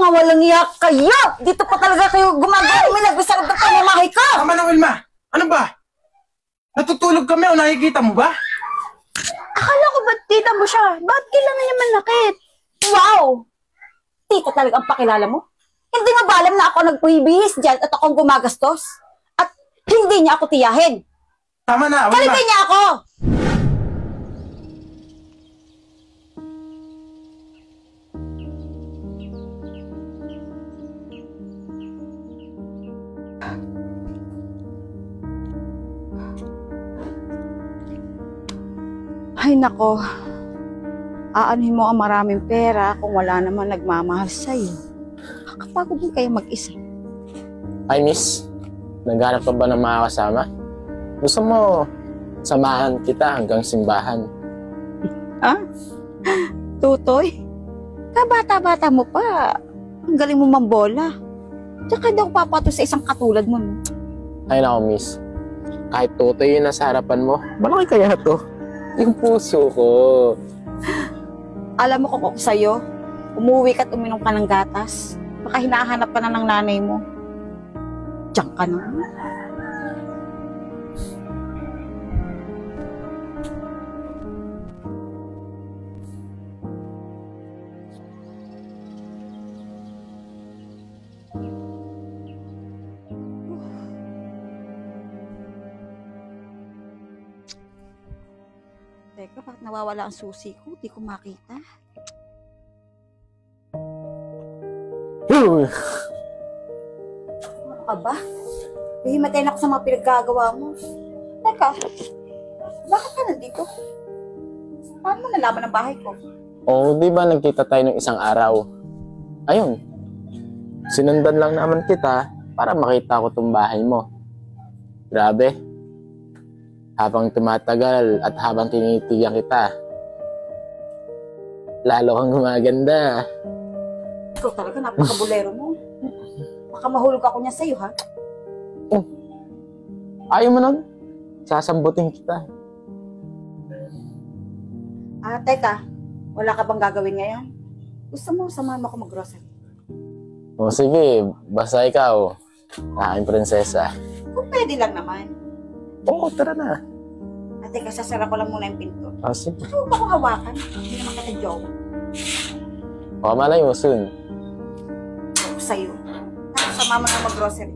mga walang iyak kayo! Dito pa talaga kayo gumagawa may nagbisarap ng pamamahay ko! Tama na, Wilma! Ano ba? Natutulog kami o nakikita mo ba? Akala ko ba't tita mo siya? Bakit kailangan niya manakit? Wow! Tita talaga ang pakilala mo? Hindi mo ba alam na ako nagpahibihis dyan at akong gumagastos? At hindi niya ako tiyahin! Tama na, Wilma! Kalibay niya ako! Ay nako, aanhin mo ang maraming pera kung wala naman nagmamahal sa'yo. Kakapagod din kayo mag-isa. Ay, miss. Naghanap ka ba ng mga kasama? Gusto mo samahan kita hanggang simbahan? Ha? Tutoy? Kabata-bata mo pa. Ang galing mo mambola. Tsaka daw papato sa isang katulad mo. No? Ay, nako, miss. Kahit tutoy yun nasa harapan mo, malaki kaya to? Yung puso ko. Alam mo kung ako sa'yo, umuwi ka at uminom ka ng gatas. Baka hinahanap ka na ng nanay mo. Diyan ka na. Teka, bakit nawawala ang susi ko? Di ko makita. Uy! Ano ka ba? Hihimatay na ako sa mga pinaggagawa mo. Teka, bakit ka nandito? Paano mo nalaman ang bahay ko? Oo, di ba nagkita tayo ng isang araw? Ayun. Sinundan lang naman kita para makita ko tong bahay mo. Grabe. Habang tumatagal at habang tinitigan kita, lalo kang gumaganda. Ikaw talaga, napakabulero mo. Baka mahulog ako niya sa'yo, ha? Oh, ayaw mo nun? Sasambutin kita. Teka, wala ka bang gagawin ngayon? Gusto mo, samahan mo ako mag-grocery? O sige, basta ikaw, aking prinsesa. Kung pwede lang naman. Oo, tara na. Teka, sasara ko lang muna yung pinto. Sige. Huwag akong hawakan. Hindi naman kita jowa. O, malay mo soon. Ako sa'yo. Sama mo na mag-grocery.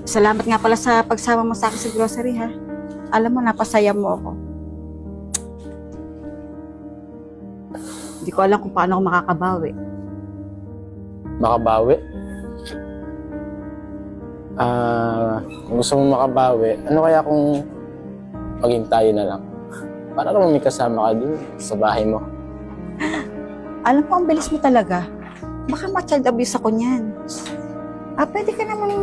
Salamat nga pala sa pagsama mo sa akin sa grocery, ha? Alam mo, napasaya mo ako. Hindi ko alam kung paano ako makakabawi. Makabawi? Kung gusto mo makabawi, ano kaya kung maging tayo na lang? Para naman may kasama ka dun sa bahay mo. Alam ko, ang bilis mo talaga. Baka ma-child abuse ako niyan. Pwede ka naman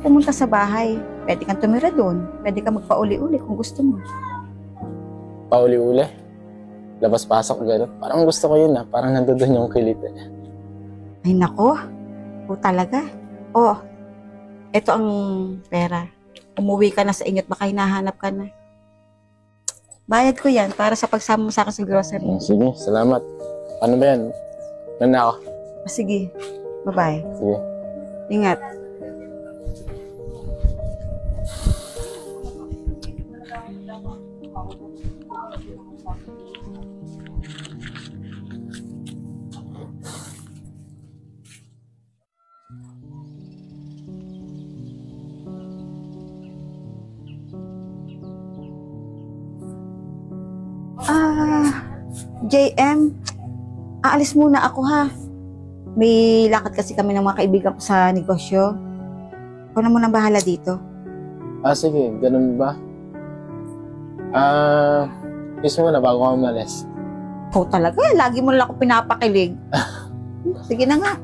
pumunta sa bahay. Pwede kang tumira doon. Pwede kang magpauli-uli kung gusto mo. Pauli-uli? Labas-pasok gano'n. Parang gusto ko yun parang nandoon yung kilit Ay nako, o talaga. Ito ang pera. Umuwi ka na sa inyo at baka hinahanap ka na. Bayad ko yan para sa pagsama mo sa akin sa grocery. Sige, salamat. Ano ba yan? Nana ako. Sige, bye-bye. Sige. Ingat. JM, aalis muna ako ha. May lakad kasi kami ng mga kaibigan ko sa negosyo. Ako na muna bahala dito. Sige, ganun ba? Kiss mo na bago ka umalis. Ikaw talaga, lagi mo lang ako pinapakilig. Sige na nga.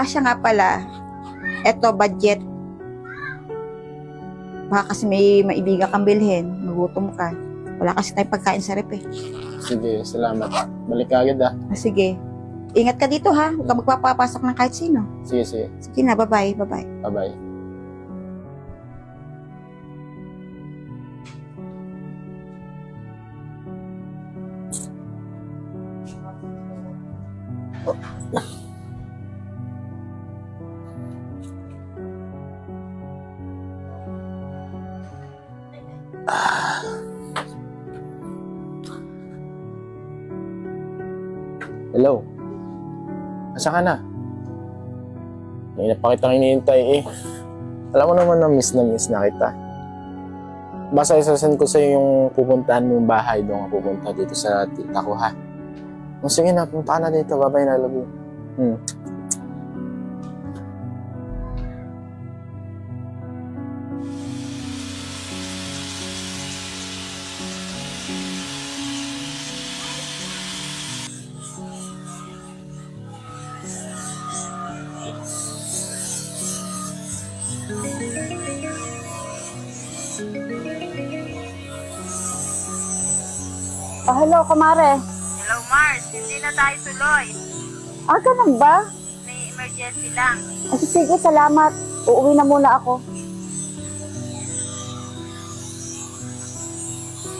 Siya nga pala. Eto, budget. Baka kasi may maibigan kang bilhin. Magutom ka. Wala kasi tayong pagkain sa rep eh. Sige, salamat. Balik ka agad Sige. Ingat ka dito ha. Huwag ka magpapapasok ng kahit sino. Sige, sige. Sige na, bye-bye. Bye-bye. Bye-bye. Hello? Asa ka na? May pa kitang iniintay eh. Alam mo naman na miss na kita. Basta isasend ko sa'yo yung pupuntahan mong bahay doon ka pupunta dito sa tita ko ha. O sige na, punta ka na dito. Bye-bye na, love you. Oh, hello, kumare. Hello, Mars. Hindi na tayo tuloy. Ah, ganun ba? May emergency lang. Ay, sige, salamat. Uuwi na muna ako.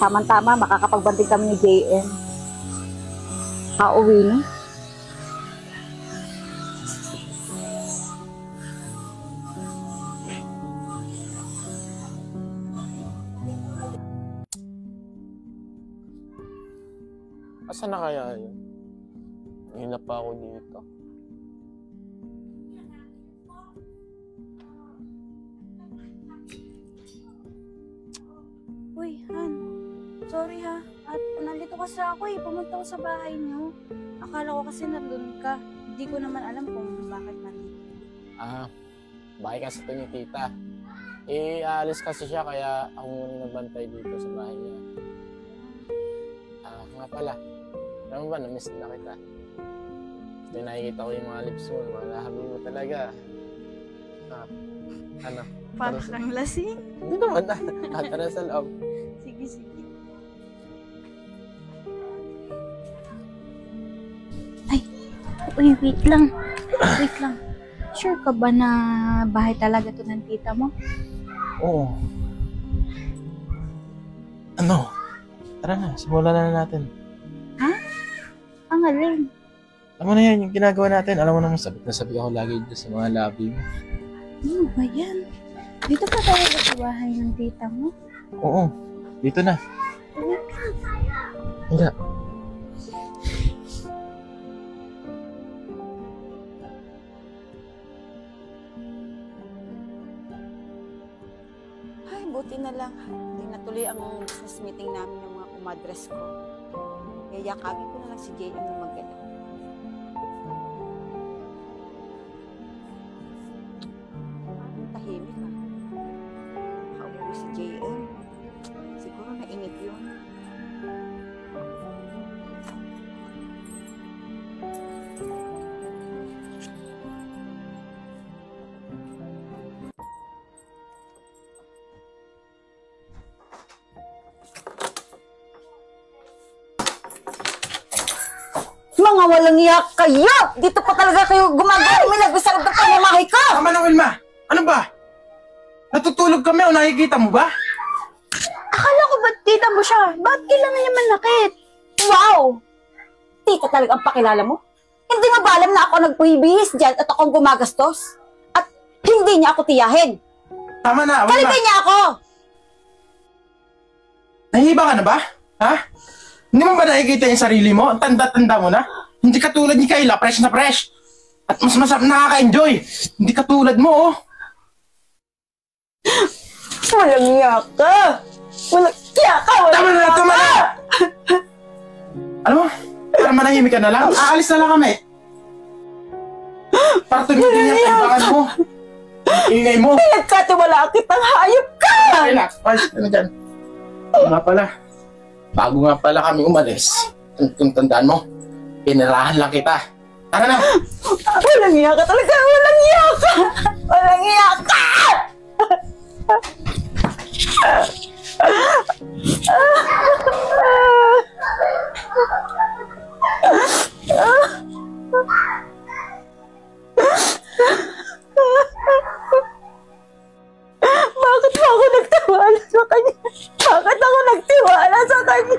Tama-tama, makakapagbanting kami ni JM. Pauwi na. Asa na kaya yun? Hinap pa ako dito. Uy, Han. Sorry ha. At nandito kasi ako eh. Pumunta ko sa bahay niyo. Akala ko kasi nandun ka. Hindi ko naman alam kung bakit nandito. Bakit kasi ito ni tita. Aalis kasi siya kaya ako muna nagbantay dito sa bahay niya. Nga pala. Alam mo ba, na-miss na kita. Kasi nakikita ko yung mga lips mo, mga lahabi mo talaga. Ano? Parang lasing. Hindi naman na. Tara sa loob. Sige, sige. Ay, uy, wait lang. Wait lang. Sure ka ba na bahay talaga to ng tita mo? Oo. Ano? Tara na, simulan na natin. Ang galing. Alam mo na yan, yung ginagawa natin. Alam mo naman, sabit na sabi ako lagi dito sa mga labi mo. Ano ba yan? Dito pa talaga sa bahay ng tita mo? Oo, dito na. Hindi. Ay, buti na lang. Hindi natuloy ang business meeting namin yung mga kumadres ko. Kaya yakagin ko na lang si JM na mag-gala. Ang tahimik ah. Nakauwi si JM. Siguro nainip yun. Mga walang iyak kayo! Dito pa talaga kayo gumagawa. May nagusarap ng pamamahay ko! Tama na, Wilma. Ano ba? Natutulog kami o nakikita mo ba? Akala ko ba't tita mo siya? Bakit kailangan niya manakit? Wow! Tita talaga ang pakilala mo? Hindi mo ba alam na ako nagpahibihis dyan at akong gumagastos? At hindi niya ako tiyahin. Tama na, Wilma. Kalibin niya ako! Nahihiba ka na ba? Ha? Hindi mo ba nakikita yung sarili mo? Ang tanda-tanda mo na? Hindi katulad ni Kayla, fresh na fresh. At mas masarap nakaka-enjoy. Hindi katulad mo, oh. Walang iyak ka! Walang iyak ka! Tama na, tama na! Alam mo, para manahimik ka na lang, aalis na lang kami. Para tumigil yung kaibakan mo. Ingay mo. Pinagkatiwala kitang hayop ka! Relax, ayos ka na dyan. Nga pala, bago nga pala kami umalis, kung tandaan mo, pinirahan lang kita. Tara na! Walang iyak ka talaga! Walang iyak ka! Walang iyak ka! Bakit ba ako nagtiwala sa kanya? Bakit ako nagtiwala sa kanya?